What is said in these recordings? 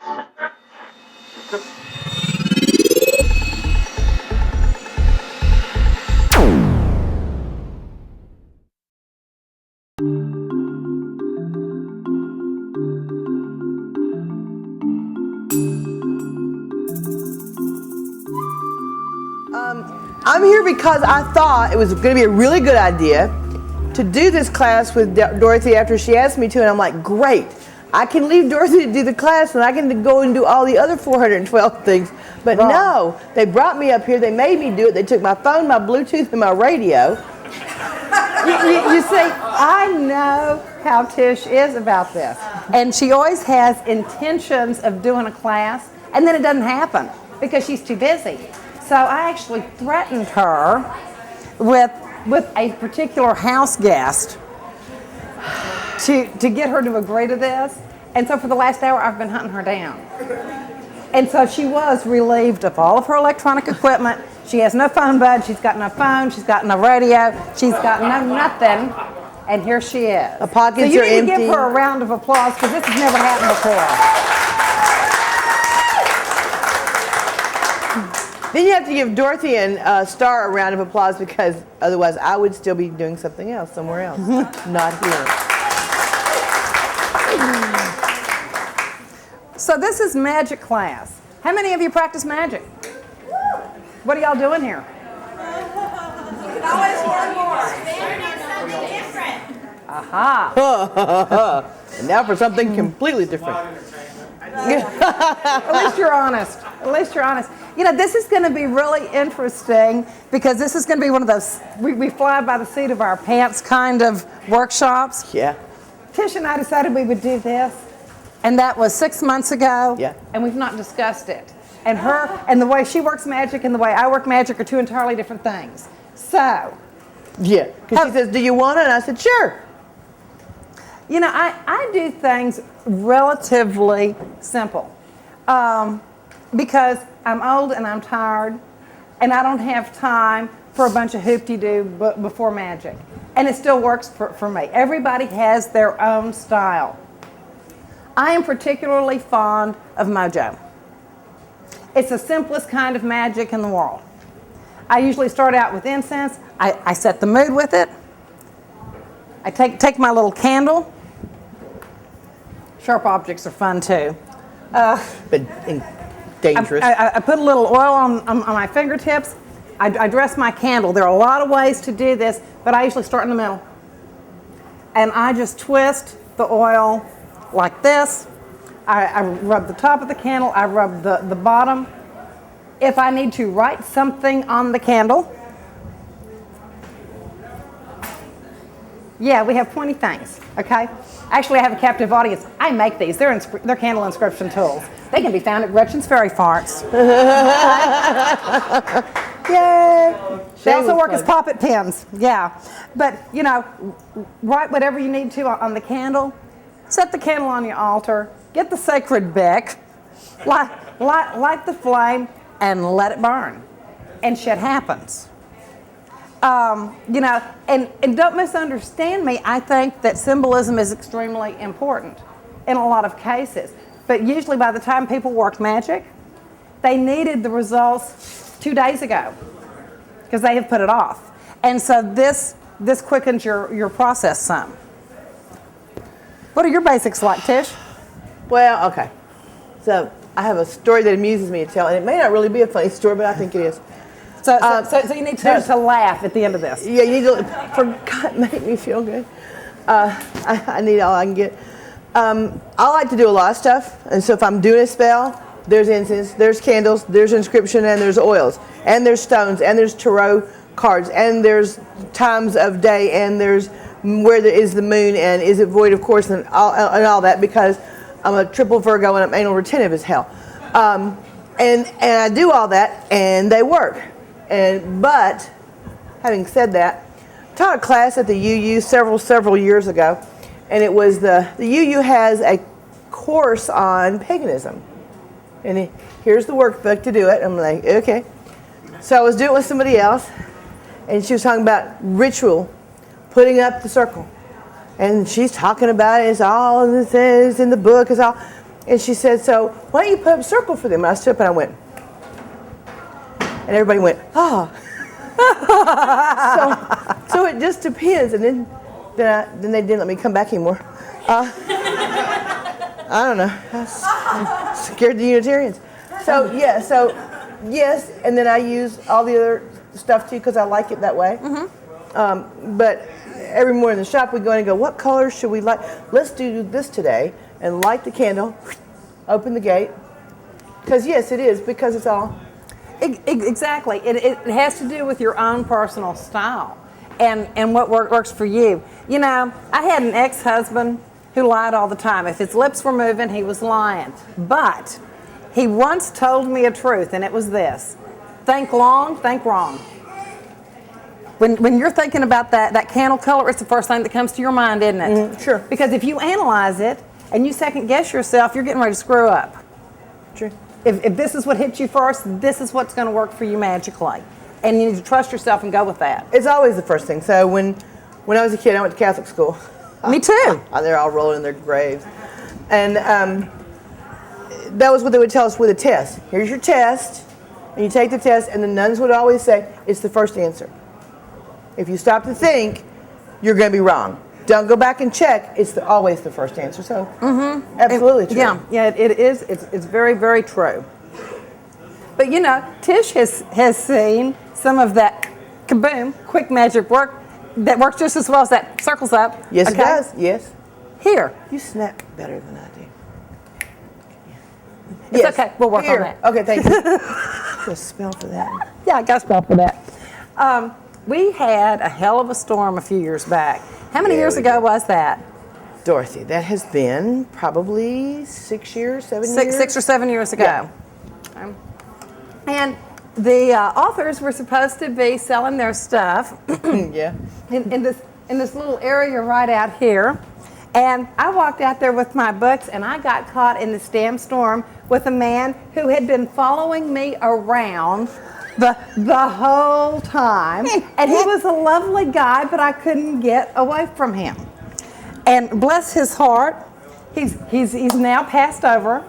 I'm here because I thought it was going to be a really good idea to do this class with Dorothy after she asked me to, and I'm like, great. I can leave Dorothy to do the class, and I can go and do all the other 412 things. But no, they brought me up here. They made me do it. They took my phone, my Bluetooth, and my radio. You see, I know how Tish is about this. And she always has intentions of doing a class, and then it doesn't happen because she's too busy. So I actually threatened her with a particular house guest to get her to agree to this. And so for the last hour, I've been hunting her down. And so she was relieved of all of her electronic equipment. She has no phone bud. She's got no phone. She's got no radio. She's got no nothing. And here she is. The pockets so you are need empty. to give her a round of applause because this has never happened before. Then you have to give Dorothy and Star a round of applause because otherwise I would still be doing something else somewhere else, not here. So this is magic class. How many of you practice magic? What are y'all doing here? Always more. Something different. Aha. And now for something completely different. At least you're honest. At least you're honest. You know, this is going to be really interesting because this is going to be one of those we fly by the seat of our pants kind of workshops. Yeah. Tish and I decided we would do this, and that was 6 months ago. Yeah. And we've not discussed it. And her and the way she works magic and the way I work magic are two entirely different things. So. Yeah. Because she says, "Do you want it?" And I said, "Sure." You know, I do things relatively simple because I'm old and I'm tired and I don't have time for a bunch of hoop-de-doo before magic. And it still works for me. Everybody has their own style. I am particularly fond of mojo. It's the simplest kind of magic in the world. I usually start out with incense. I set the mood with it. I take my little candle. Sharp objects are fun too. But dangerous. I put a little oil on my fingertips. I dress my candle. There are a lot of ways to do this, but I usually start in the middle. And I just twist the oil like this. I rub the top of the candle. I rub the bottom. If I need to write something on the candle, yeah, we have 20 things, okay? Actually, I have a captive audience. I make these. They're candle inscription tools. They can be found at Gretchen's Fairy Farts. Yay! They also work as poppet pins, yeah. But, you know, write whatever you need to on the candle. Set the candle on your altar. Get the sacred Bic. Light the flame and let it burn. And shit happens. You know, and don't misunderstand me. I think that symbolism is extremely important in a lot of cases. But usually by the time people work magic, they needed the results 2 days ago because they have put it off. And so this quickens your process some. What are your basics like, Tish? Well, okay. So I have a story that amuses me to tell, and it may not really be a funny story, but I think it is. So you need to laugh at the end of this. Yeah, you need to, for God, make me feel good. I need all I can get. I like to do a lot of stuff, and so if I'm doing a spell, there's incense, there's candles, there's inscription, and there's oils, and there's stones, and there's tarot cards, and there's times of day, and there's where there is the moon, and is it void, of course, and all that, because I'm a triple Virgo and I'm anal retentive as hell. And I do all that, and they work. But having said that, I taught a class at the UU several years ago, and it was the UU has a course on paganism, and here's the workbook to do it. I'm like, okay. So I was doing it with somebody else, and she was talking about ritual, putting up the circle, and she's talking about it. It's all this is in the book. It's all, And she said, so why don't you put up a circle for them? And I stood up and I went, and everybody went, ah. So it just depends. And then they didn't let me come back anymore. I don't know. I scared the Unitarians. So yes, and then I use all the other stuff too because I like it that way. But every morning in the shop we go in and go, what colors should we like? Let's do this today, and light the candle, open the gate. Because yes, it is, because it's all. Exactly. It has to do with your own personal style and what works for you. You know, I had an ex-husband who lied all the time. If his lips were moving, he was lying. But he once told me a truth, and it was this: think long, think wrong. When you're thinking about that candle color, it's the first thing that comes to your mind, isn't it? Sure. Because if you analyze it and you second guess yourself, you're getting ready to screw up. True. If this is what hits you first, this is what's going to work for you magically. And you need to trust yourself and go with that. It's always the first thing. So when I was a kid, I went to Catholic school. Me too. They're all rolling in their graves. And that was what they would tell us with a test. Here's your test. And you take the test, and the nuns would always say, it's the first answer. If you stop to think, you're going to be wrong. Don't go back and check. It's always the first answer. So, absolutely true. Yeah, it is. It's very, very true. But you know, Tish has seen some of that kaboom, quick magic work that works just as well as that circles up. Yes, okay? It does. Yes. Here. You snap better than I do. It's yes. Okay. We'll work on that. Okay, thank you. Got a spell for that. Yeah, I got a spell for that. We had a hell of a storm a few years back. How many years ago was that? Dorothy, that has been probably 6 years, 7 years? 6 or 7 years ago. Yeah. And the authors were supposed to be selling their stuff yeah. in this little area right out here. And I walked out there with my books, and I got caught in this damn storm with a man who had been following me around the whole time. And he was a lovely guy, but I couldn't get away from him. And bless his heart, he's now passed over,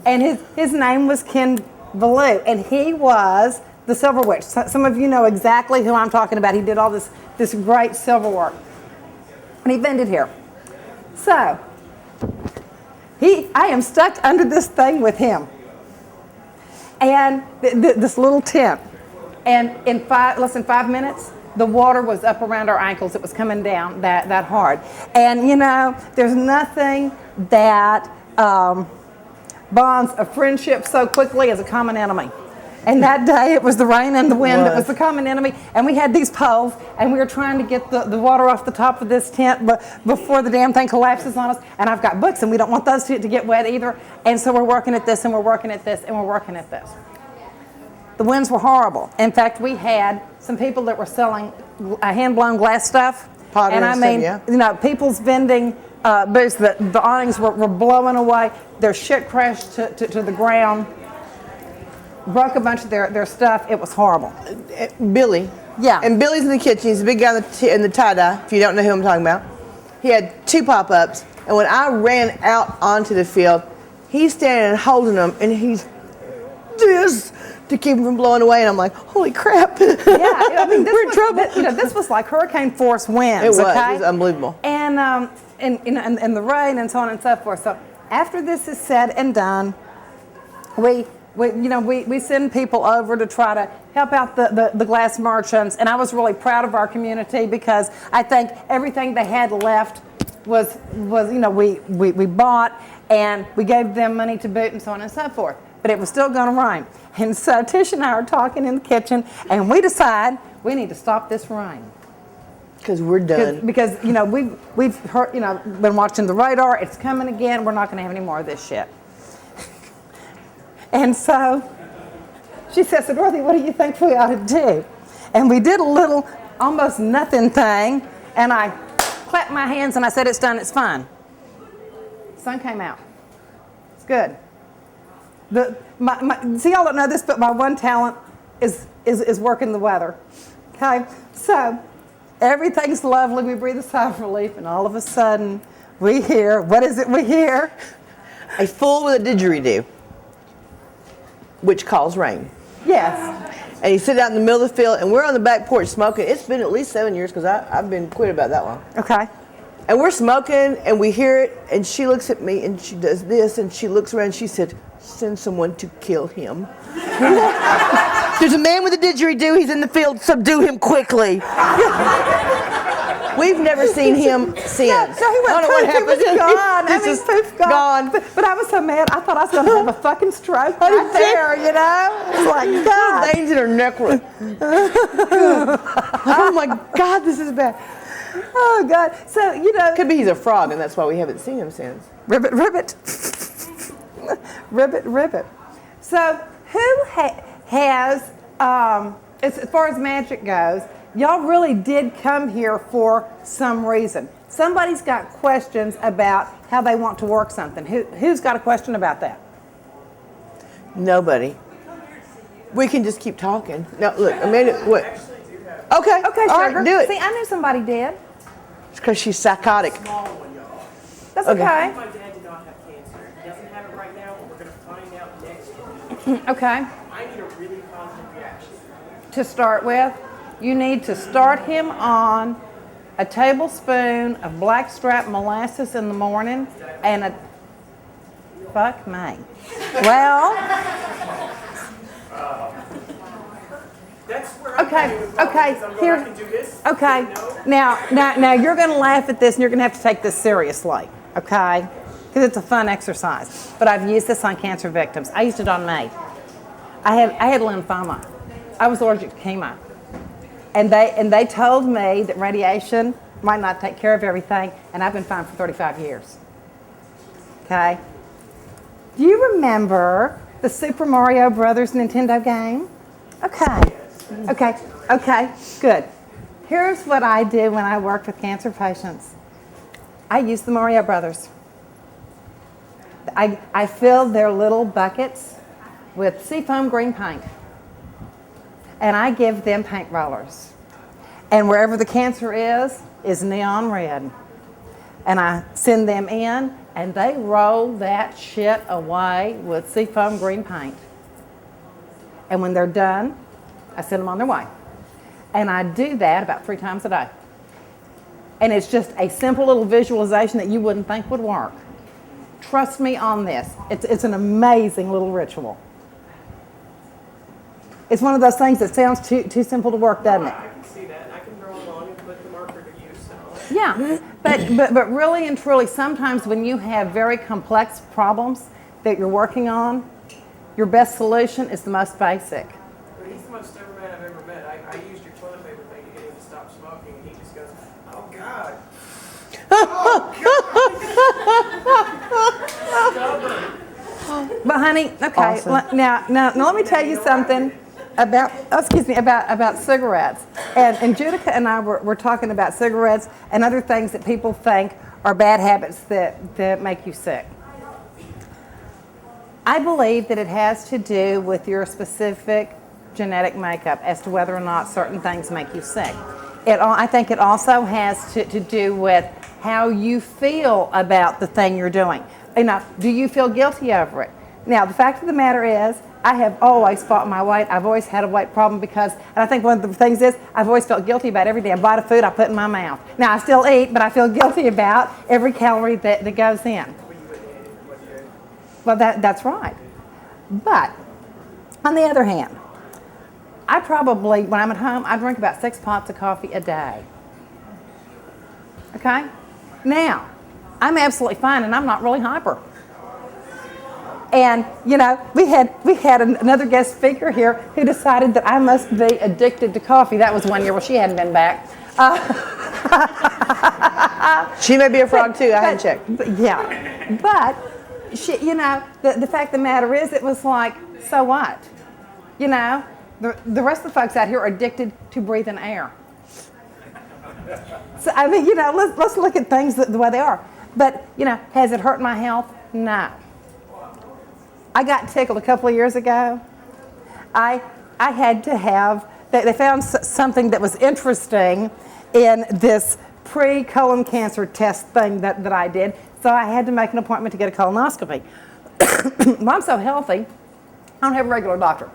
and his name was Ken Ballou, and he was the silver witch. Some of you know exactly who I'm talking about. He did all this great silver work, and he vended here. So I am stuck under this thing with him, and this little tent, and in less than 5 minutes, the water was up around our ankles. It was coming down that hard. And you know, there's nothing that bonds a friendship so quickly as a common enemy. And that day it was the rain and the wind that was the common enemy. And we had these poles, and we were trying to get the water off the top of this tent before the damn thing collapses on us. And I've got books, and we don't want those to get wet either. And so we're working at this, and we're working at this, and we're working at this. The winds were horrible. In fact, we had some people that were selling hand-blown glass stuff. Pottery and I mean, stuff, yeah. you know, people's vending booths, the awnings were blowing away. Their shit crashed to the ground. Broke a bunch of their stuff. It was horrible. Billy. Yeah. And Billy's in the kitchen. He's a big guy in the tie-dye, if you don't know who I'm talking about. He had 2 pop-ups, and when I ran out onto the field, he's standing and holding them, and he's this to keep him from blowing away, and I'm like, holy crap. Yeah, I mean, we're in trouble. This was like hurricane force winds. It was. Okay? It was unbelievable. And the rain and so on and so forth. So after this is said and done, we send people over to try to help out the glass merchants, and I was really proud of our community because I think everything they had left was we bought, and we gave them money to boot and so on and so forth. But it was still going to rain. And so Tish and I are talking in the kitchen, and we decide we need to stop this rain. Because we're done. Because we've heard, been watching the radar. It's coming again. We're not going to have any more of this shit. And so she says, so Dorothy, what do you think we ought to do? And we did a little almost nothing thing, and I clapped my hands and I said, it's done, it's fine. The sun came out. It's good. See, y'all don't know this, but my one talent is working the weather. Okay? So everything's lovely. We breathe a sigh of relief, and all of a sudden we hear, what is it we hear? a fool with a didgeridoo, which calls rain. Yes. And he's sitting out in the middle of the field, and we're on the back porch smoking. It's been at least 7 years because I've been quit about that long. Okay. And we're smoking, and we hear it, and she looks at me, and she does this, and she looks around, and she said, send someone to kill him. There's a man with a didgeridoo. He's in the field. Subdue him quickly. We've never seen him since. No, he went I don't know what poof, happened. He was gone. He's just poof, gone. But I was so mad. I thought I was going to have a fucking stroke right there, you know? It's like, God. Little veins in her neck were. Oh my God, this is bad. Oh, God. So, you know. Could be he's a frog, and that's why we haven't seen him since. Ribbit, ribbit. Ribbit, ribbit. So, who has, as far as Magick goes, y'all really did come here for some reason. Somebody's got questions about how they want to work something. Who's got a question about that? Nobody. We can just keep talking. Now, look, Amanda, what? Okay. Okay, all sugar. right, do it. See, I knew somebody did. It's because she's psychotic. That's Okay. okay. My dad did not have cancer. He doesn't have it right now, but we're going to find out next year. Okay. I need a really positive reaction. To start with, you need to start him on a tablespoon of blackstrap molasses in the morning and a fuck me. Well, That's where I'm okay, going with my okay, because I'm going, here, I can do this. okay. No. Now you're going to laugh at this, and you're going to have to take this seriously, okay? Because it's a fun exercise. But I've used this on cancer victims. I used it on me. I had lymphoma. I was allergic to chemo. And they told me that radiation might not take care of everything, and I've been fine for 35 years. Okay? Do you remember the Super Mario Brothers Nintendo game? Okay. Okay, good. Here's what I did when I worked with cancer patients. I used the Mario Brothers. I filled their little buckets with seafoam green paint. And I give them paint rollers. And wherever the cancer is neon red. And I send them in, and they roll that shit away with seafoam green paint. And when they're done, I send them on their way. And I do that about 3 times a day. And it's just a simple little visualization that you wouldn't think would work. Trust me on this. It's an amazing little ritual. It's one of those things that sounds too simple to work, doesn't it? I can see that. And I can draw along and put the marker to use. So. Yeah, but really and truly, sometimes when you have very complex problems that you're working on, your best solution is the most basic. But he's the most sober man I've ever met. I used your toilet paper thing to get him to stop smoking, and he just goes, "Oh God." But honey, okay, Awesome. now let me tell you something about about cigarettes. And Judica and I were talking about cigarettes and other things that people think are bad habits that make you sick. I believe that it has to do with your specific genetic makeup as to whether or not certain things make you sick. I think it also has to do with how you feel about the thing you're doing. You know, do you feel guilty over it? Now, the fact of the matter is, I have always fought my weight. I've always had a weight problem because, and I think one of the things is, I've always felt guilty about every damn bite of food I put in my mouth. Now, I still eat, but I feel guilty about every calorie that goes in. Well, that's right. But, on the other hand, I probably, when I'm at home, I drink about 6 pots of coffee a day. Okay? Now, I'm absolutely fine, and I'm not really hyper. And, you know, we had another guest speaker here who decided that I must be addicted to coffee. That was 1 year. Well, she hadn't been back. She may be a frog too. I hadn't checked. Yeah. But, she, you know, the fact of the matter is, it was like, so what? You know, the rest of the folks out here are addicted to breathing air. So, I mean, you know, let's look at things the way they are. But, you know, has it hurt my health? No. I got tickled a couple of years ago. I had to have, they found something that was interesting in this pre-colon cancer test thing that I did. So I had to make an appointment to get a colonoscopy. Well, I'm so healthy, I don't have a regular doctor.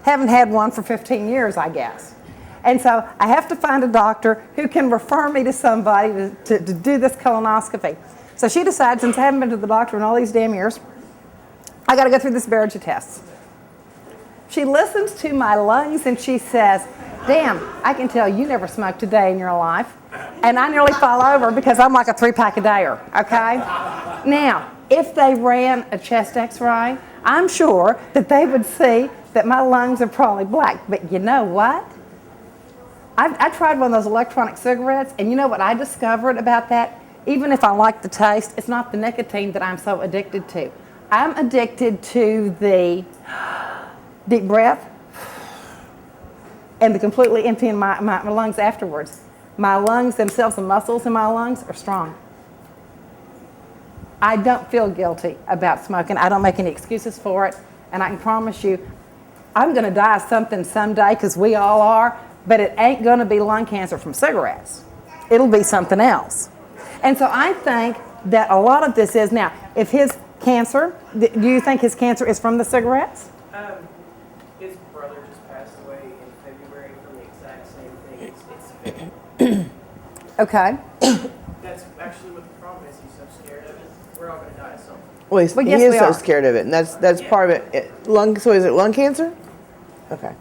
Haven't had one for 15 years, I guess. And so I have to find a doctor who can refer me to somebody to do this colonoscopy. So she decides, since I haven't been to the doctor in all these damn years, I got to go through this Barrage of tests. She listens to my lungs and she says, damn, I can tell you never smoked a day in your life. And I nearly fall over because I'm like a 3-pack a dayer, okay? Now, if they ran a chest x-ray, I'm sure that they would see that my lungs are probably black. But you know what? I tried one of those electronic cigarettes, and you know what I discovered about that? Even if I like the taste, it's not the nicotine that I'm so addicted to. I'm addicted to the deep breath and the completely emptying my lungs afterwards. My lungs themselves, the muscles in my lungs are strong. I don't feel guilty about smoking. I don't make any excuses for it. And I can promise you, I'm going to die of something someday, because we all are, but it ain't going to be lung cancer from cigarettes. It'll be something else. And so I think that a lot of this is, now, if his cancer, do you think his cancer is from the cigarettes? His brother just passed away in February from the exact same thing. It's Okay. That's actually what the problem is. He's so scared of it. We're all going to die of something. Well, Well, he yes, is we so are. scared of it, and that's part of it. So is it lung cancer? Okay.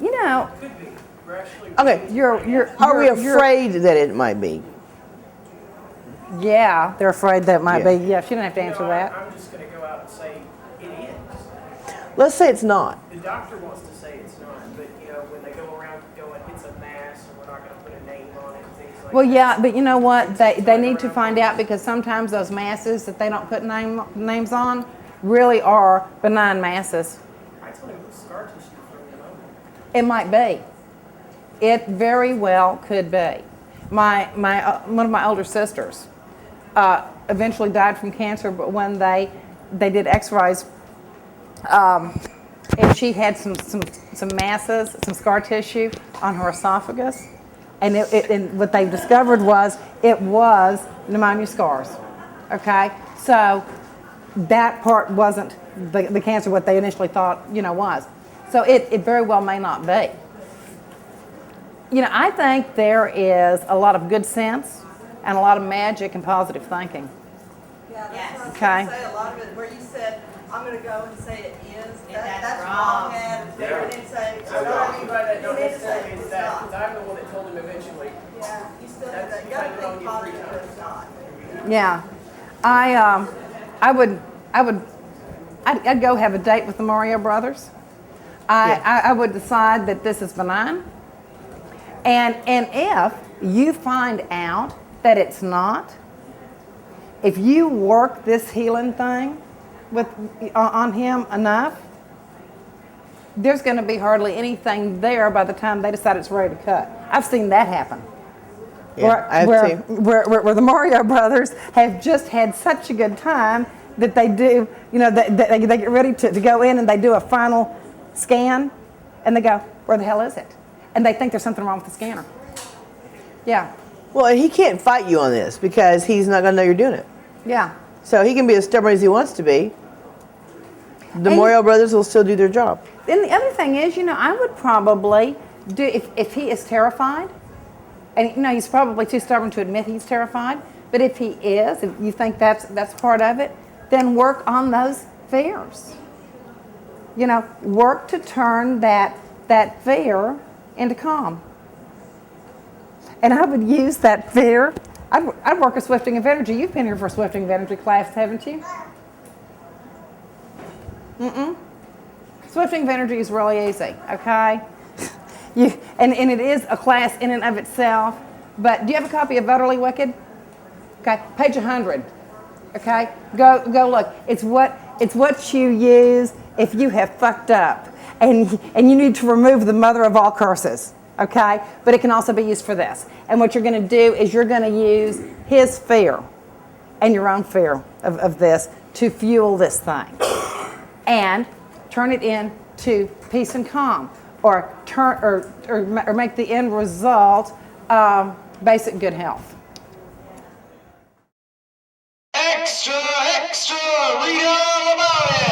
You know, Could be. We're actually. Are we afraid that it might be? Yeah, they're afraid that might Yeah. be. Yeah, she didn't have to answer that. I'm just going to go out and say it is. Let's say it's not. The doctor wants to say it's not, but when they go around going, it's a mass, and we're not going to put a name on it and things like Well, that. yeah, but you know what? They need to find out, because sometimes those masses that they don't put names on really are benign masses. I told him it was scar tissue from pneumonia. It might be. It very well could be. One of my older sisters eventually died from cancer, but when they did X-rays, and she had some masses, some scar tissue on her esophagus, and and what they discovered was it was pneumonia scars. Okay, so that part wasn't the cancer what they initially thought was. So it very well may not be. I think there is a lot of good sense and a lot of magic and positive thinking. Yeah, that's what I was Okay. going to say. A lot of it, where you said, I'm going to go and say it is, that's that's wrong. wrong attitude. Yeah. You need to say it's So what I mean not. by that, don't You need to say necessarily it's is that, not. because I'm the one that told him eventually. Yeah, you still have That's- that. you You got had to it on think you 3 positive, but times. it's not. Yeah, I'd go have a date with the Mario brothers. I would decide that this is benign, and if you find out that it's not, if you work this healing thing on him enough, there's going to be hardly anything there by the time they decide it's ready to cut. I've seen that happen. Yeah, I have too. Where the Mario brothers have just had such a good time that they do, they get ready to go in and they do a final scan, and they go, where the hell is it? And they think there's something wrong with the scanner. Yeah, Well, and he can't fight you on this because he's not going to know you're doing it. yeah. So he can be as stubborn as he wants to be. The Morrell brothers will still do their job. And the other thing is, I would probably do, if he is terrified, and he's probably too stubborn to admit he's terrified, but if he is, if you think that's part of it, then work on those fears. Work to turn that fear into calm. And I would use that fear. I'd work a swifting of energy. You've been here for a swifting of energy class, haven't you? Swifting of energy is really easy, okay? And it is a class in and of itself. But do you have a copy of Utterly Wicked? Okay, page 100. Okay, go look. It's what you use if you have fucked up, and you need to remove the mother of all curses. Okay, but it can also be used for this. And what you're going to do is you're going to use his fear and your own fear of this to fuel this thing, and turn it into peace and calm, or make the end result basic good health. extra, extra, read all about it.